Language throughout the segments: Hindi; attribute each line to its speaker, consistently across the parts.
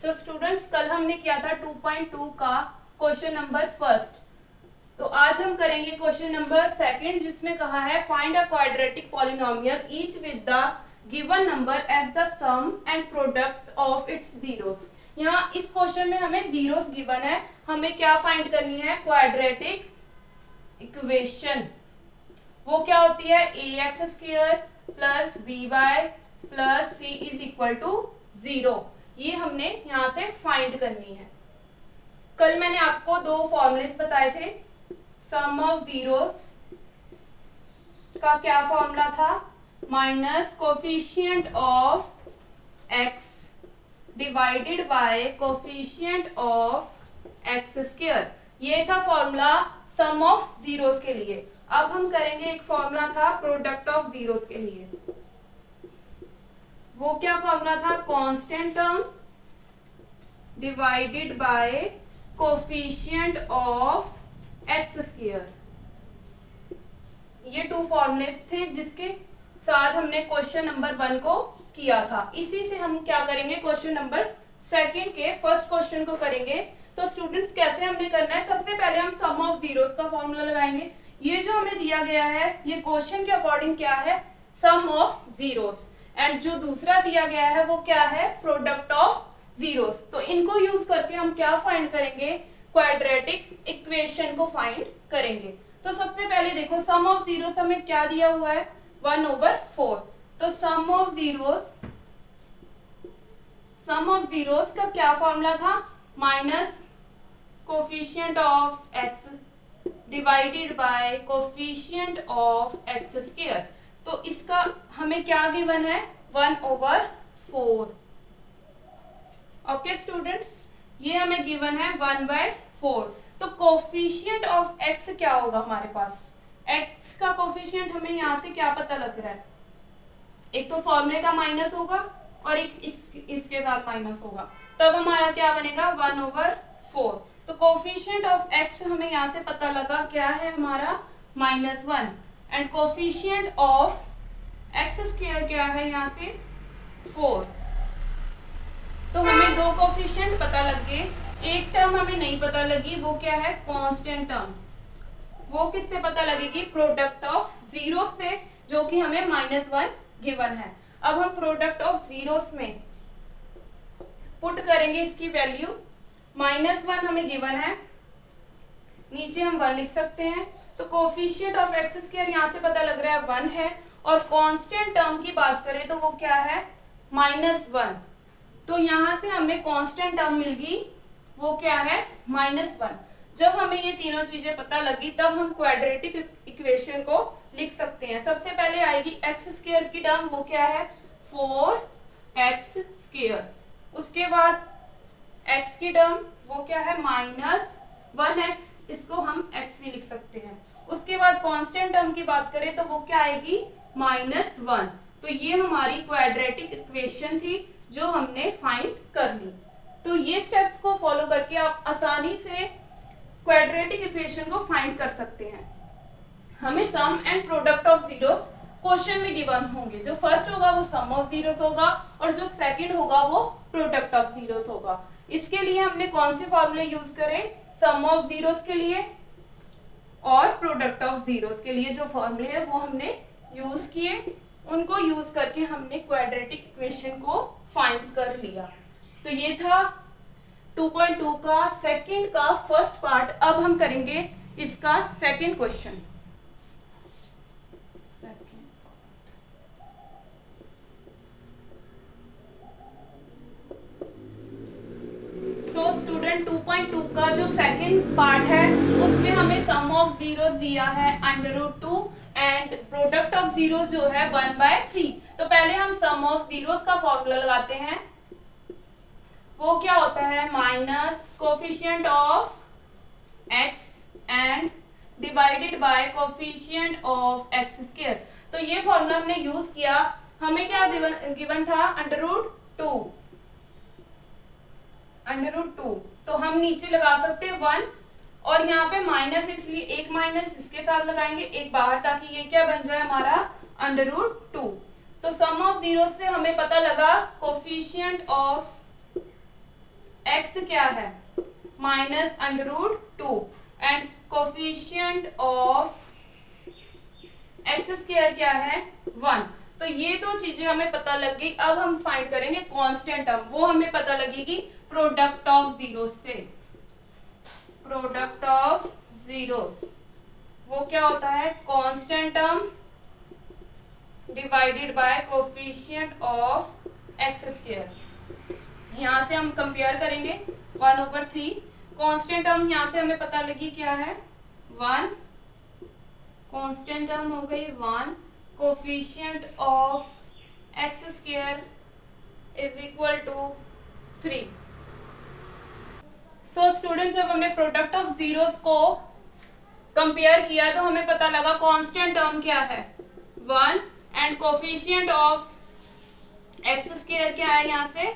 Speaker 1: तो स्टूडेंट्स कल हमने किया था 2.2 का क्वेश्चन नंबर फर्स्ट। तो आज हम करेंगे क्वेश्चन नंबर सेकंड, जिसमें कहा है find a quadratic polynomial each with the given number as the sum and product of its zeros. यहाँ इस क्वेश्चन में हमें जीरोस गिवन है, हमें क्या फाइंड करनी है? Quadratic equation. वो क्या होती है? ax² plus by plus c is equal to 0। ये हमने यहां से फाइंड करनी है। कल मैंने आपको दो फॉर्मूलेस बताए थे। सम ऑफ जीरोस का क्या फॉर्मूला था? Minus coefficient of x divided by coefficient of x²। ये था फॉर्मूला सम ऑफ जीरोस के लिए। अब हम करेंगे एक फॉर्मूला था प्रोडक्ट ऑफ जीरोस के लिए। वो क्या फॉर्मूला था? Constant term divided by coefficient of x²। ये टू फॉर्मूलेस थे जिसके साथ हमने क्वेश्चन नंबर 1 को किया था। इसी से हम क्या करेंगे? क्वेश्चन नंबर सेकंड के फर्स्ट क्वेश्चन को करेंगे। तो स्टूडेंट्स कैसे हमने करना है? सबसे पहले हम सम ऑफ जीरोस का फॉर्मूला लगाएंगे। ये जो हमें दिया गया है ये क्वेश्चन के अकॉर्डिंग क्या है? सम ऑफ जीरोस। एंड जो दूसरा दिया गया है वो क्या है? Product of zeros. तो इनको यूज करके हम क्या फाइंड करेंगे? क्वाड्रेटिक इक्वेशन को फाइंड करेंगे। तो सबसे पहले देखो सम ऑफ जीरोस हमें क्या दिया हुआ है? 1/4। तो सम ऑफ जीरोस का क्या फॉर्मूला था? Minus coefficient of x divided by coefficient of x²। तो इसका हमें क्या गिवन है? 1/4। ओके स्टूडेंट्स, ये हमें गिवन है 1/4। तो कोफिशिएंट ऑफ x क्या होगा हमारे पास? x का कोफिशिएंट हमें यहाँ से क्या पता लग रहा है? एक तो फॉर्मूले का माइनस होगा और एक इसके साथ माइनस होगा, तब हमारा क्या बनेगा? 1/4। तो कोफिशिएंट ऑफ x हमें यहाँ से पता लगा क्या है हमारा? -1। एंड कोफिशिएंट ऑफ x² क्या है यहाँ से? 4। तो हमें दो कोफिशिएंट पता लग गए। एक टर्म हमें नहीं पता लगी, वो क्या है? Constant term. वो किससे पता लगेगी? प्रोडक्ट ऑफ जीरो से, जो कि हमें -1 गिवन है। अब हम प्रोडक्ट ऑफ जीरोस में पुट करेंगे इसकी वैल्यू। -1 हमें गिवन है, नीचे हम 1 लिख सकते हैं। तो कोफिशिएंट ऑफ x² यहाँ से पता लग रहा है 1 है। और कांस्टेंट टर्म की बात करें तो वो क्या है? -1। तो यहाँ से हमें कांस्टेंट टर्म मिल गई, वो क्या है? -1। जब हमें ये तीनों चीजें पता लगी तब हम क्वाड्रेटिक इक्वेशन को लिख सकते हैं। सबसे पहले आएगी x² की टर्म, वो क्या है? 4x²। उसके बाद x की टर्म वो क्या है? -1x, इसको हम x भी लिख सकते हैं। उसके बाद कांस्टेंट टर्म की बात करें तो वो क्या आएगी? -1। तो ये हमारी क्वाड्रेटिक इक्वेशन थी जो हमने फाइंड कर ली। तो ये स्टेप्स को फॉलो करके आप आसानी से क्वाड्रेटिक इक्वेशन को फाइंड कर सकते हैं। हमें sum and product of zeros question में गिवन होंगे। जो फर्स्ट होगा वो सम ऑफ जीरोस होगा और जो सेकंड होगा वो प्रोडक्ट ऑफ जीरोस होगा। इसके लिए हमने कौन से फॉर्मूले यूज करें? सम ऑफ जीरोस के लिए और प्रोडक्ट ऑफ जीरोस के लिए जो फॉर्मूले है वो हमने यूज किए। उनको यूज करके हमने क्वाड्रेटिक इक्वेशन को फाइंड कर लिया। तो ये था 2.2 का सेकंड का फर्स्ट पार्ट। अब हम करेंगे इसका सेकंड क्वेश्चन। तो स्टूडेंट 2.2 का जो सेकंड पार्ट है उसमें हमें सम ऑफ जीरोस दिया है √2 एंड प्रोडक्ट ऑफ जीरोस जो है 1/3। तो पहले हम सम ऑफ जीरोस का फॉर्मूला लगाते हैं। वो क्या होता है? Minus coefficient of x and divided by coefficient of x²। तो ये फॉर्मूला हमने यूज किया। हमें क्या गिवन था? √2। तो हम नीचे लगा सकते हैं 1 और यहाँ पे माइनस, इसलिए एक माइनस इसके साथ लगाएंगे, एक बाहर, ताकि ये क्या बन जाए हमारा? √2। तो सम ऑफ जीरो से हमें पता लगा कोफिशिएंट ऑफ x क्या है -√2 and coefficient of x square क्या है 1। तो ये दो चीजें हमें पता लग गई। अब हम फाइंड करेंगे कांस्टेंट टर्म, वो हमें पता लगेगी प्रोडक्ट ऑफ जीरो से। प्रोडक्ट ऑफ जीरोस वो क्या होता है constant term divided by coefficient of x square. यहां से हम कंपेयर करेंगे 1/3। कांस्टेंट टर्म यहां से हमें पता लगी क्या है 1, कांस्टेंट टर्म हो गई 1, coefficient of x square is equal to 3। So student जब हमने प्रोडक्ट ऑफ जीरोस को कंपेयर किया तो हमें पता लगा कांस्टेंट टर्म क्या है 1 and coefficient of x square क्या है यहाँ से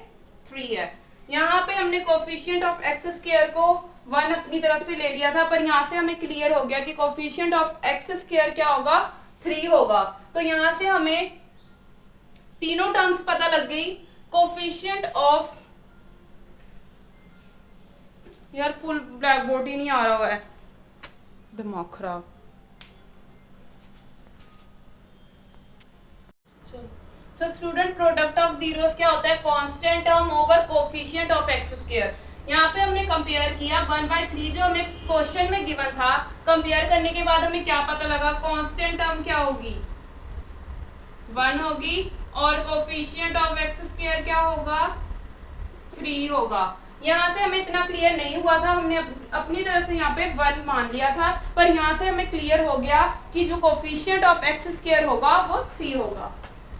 Speaker 1: 3 है। यहाँ पे हमने कोफिशिएंट ऑफ एक्स स्क्वायर को 1 अपनी तरफ से ले लिया था, पर यहाँ से हमें क्लियर हो गया कि कोफिशिएंट ऑफ एक्स स्क्वायर क्या होगा 3 होगा। तो यहाँ से हमें तीनों टर्म्स पता लग गई। कोफिशिएंट ऑफ, यार फुल ब्लैक बोर्ड ही नहीं आ रहा हुआ है, दिमाग खराब। So student product of zeros क्या होता है constant term over coefficient of x square. यहाँ पे हमने कंपेयर किया 1/3 जो हमें क्वेश्चन में गिवन था। कंपेयर करने के बाद हमें क्या पता लगा कांस्टेंट टर्म क्या होगी 1 होगी और कोफिशिएंट ऑफ एक्स स्क्वायर क्या होगा 3 होगा। यहाँ से हमें इतना क्लियर नहीं हुआ था, हमने अपनी तरफ से यहाँ पे 1 मान लिया था, पर यहाँ से हमें क्लियर हो गया कि जो कोफिशिएंट ऑफ एक्स स्क्वायर होगा वो 3 होगा।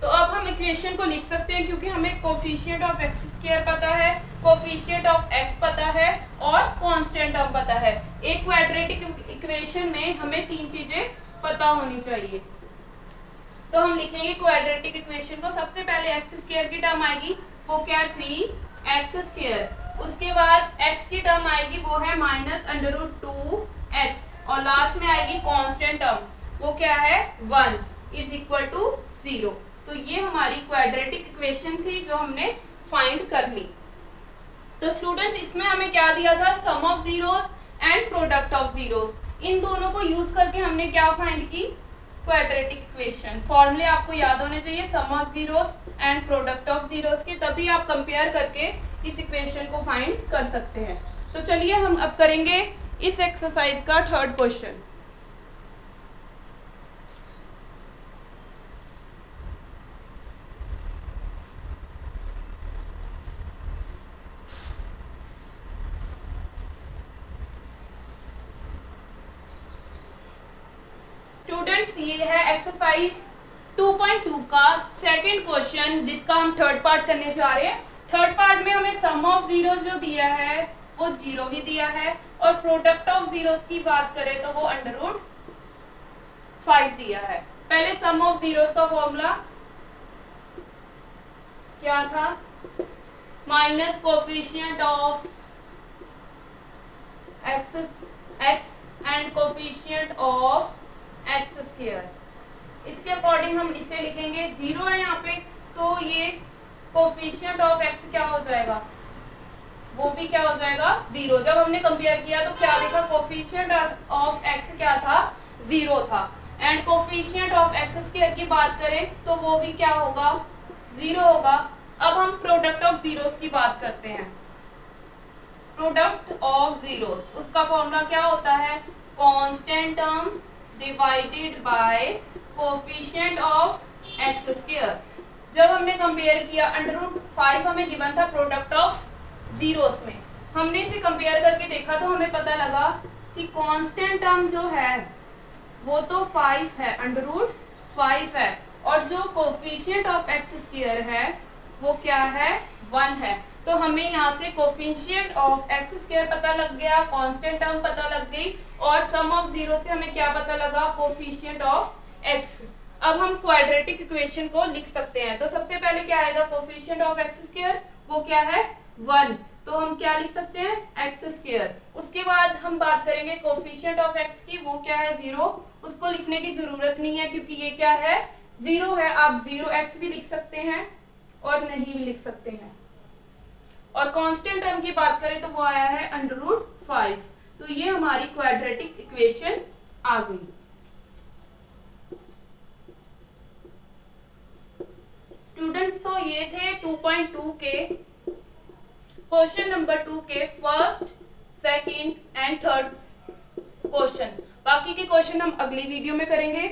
Speaker 1: तो अब हम इक्वेशन को लिख सकते हैं क्योंकि हमें कोफिशिएंट ऑफ एक्स स्क्वायर पता है, कोफिशिएंट ऑफ एक्स पता है और कांस्टेंट टर्म पता है। एक क्वाड्रेटिक इक्वेशन में हमें 3 चीजें पता होनी चाहिए। तो हम लिखेंगे क्वाड्रेटिक इक्वेशन को। सबसे पहले एक्स स्क्वायर की टर्म आएगी वो क्या है 3x²। उसके बाद x की टर्म आएगी वो है -√2x और लास्ट में आएगी कांस्टेंट टर्म वो क्या है 1 इज इक्वल टू 0। तो ये हमारी क्वाड्रेटिक इक्वेशन थी जो हमने फाइंड कर ली। तो स्टूडेंट्स इसमें हमें क्या दिया था sum of zeros and product of zeros. इन दोनों को यूज करके हमने क्या फाइंड की क्वाड्रेटिक इक्वेशन। फॉर्मूले आपको याद होने चाहिए sum of zeros and product of zeros के, तभी आप कंपेयर करके इस इक्वेशन को फाइंड कर सकते हैं। तो चलिए हम अब करेंगे इस एक्सरसाइज का 3rd क्वेश्चन। स्टूडेंट्स ये है एक्सरसाइज 2.2 का 2nd क्वेश्चन जिसका हम 3rd पार्ट करने जा रहे हैं। 3rd पार्ट में हमें सम ऑफ जीरो जो दिया है वो 0 ही दिया है और प्रोडक्ट ऑफ जीरोस की बात करें तो वो √5 दिया है। पहले सम ऑफ जीरोस का फॉर्मूला क्या था minus coefficient of x and coefficient of x square. इसके अकॉर्डिंग हम इसे लिखेंगे 0 है यहाँ पे, तो ये कोफिशिएंट ऑफ एक्स क्या हो जाएगा वो भी क्या हो जाएगा 0। जब हमने कंपेयर किया तो क्या देखा कोफिशिएंट ऑफ एक्स क्या था 0 था and coefficient of x square की बात करें तो वो भी क्या होगा 0 होगा। अब हम प्रोडक्ट ऑफ जीरोस की बात करते हैं। प्रोडक्ट ऑफ जीरोस उसका फॉर्मूला क्या होता है constant term divided by coefficient of x square. जब हमने कंपेयर किया √5 हमें गिवन था प्रोडक्ट ऑफ जीरोस में, हमने इसे कंपेयर करके देखा तो हमें पता लगा कि कांस्टेंट टर्म जो है वो तो 5 है √5 है और जो कोफिशिएंट ऑफ एक्स स्क्वायर है वो क्या है 1 है। तो हमें यहाँ से कोफिशिएंट ऑफ एक्स स्क्वायर पता लग गया, कांस्टेंट टर्म पता लग गई और सम ऑफ जीरो से हमें क्या पता लगा कोफिशिएंट ऑफ एक्स। अब हम क्वाड्रेटिक इक्वेशन को लिख सकते हैं। तो सबसे पहले क्या आएगा कोफिशिएंट ऑफ एक्स स्क्वायर वो क्या है 1, तो हम क्या लिख सकते हैं एक्स स्क्वायर। उसके बाद हम बात करेंगे कोफिशिएंट ऑफ एक्स की वो क्या है 0, उसको लिखने की जरूरत नहीं है क्योंकि ये क्या है 0 है। आप 0x भी लिख सकते हैं और नहीं भी लिख सकते हैं। और कांस्टेंट टर्म की बात करें तो वो आया है √5। तो ये हमारी क्वाड्रेटिक इक्वेशन आ गई। स्टूडेंट्स, तो ये थे 2.2 के क्वेश्चन नंबर 2 के first, second and third question. बाकी के क्वेश्चन हम अगली वीडियो में करेंगे।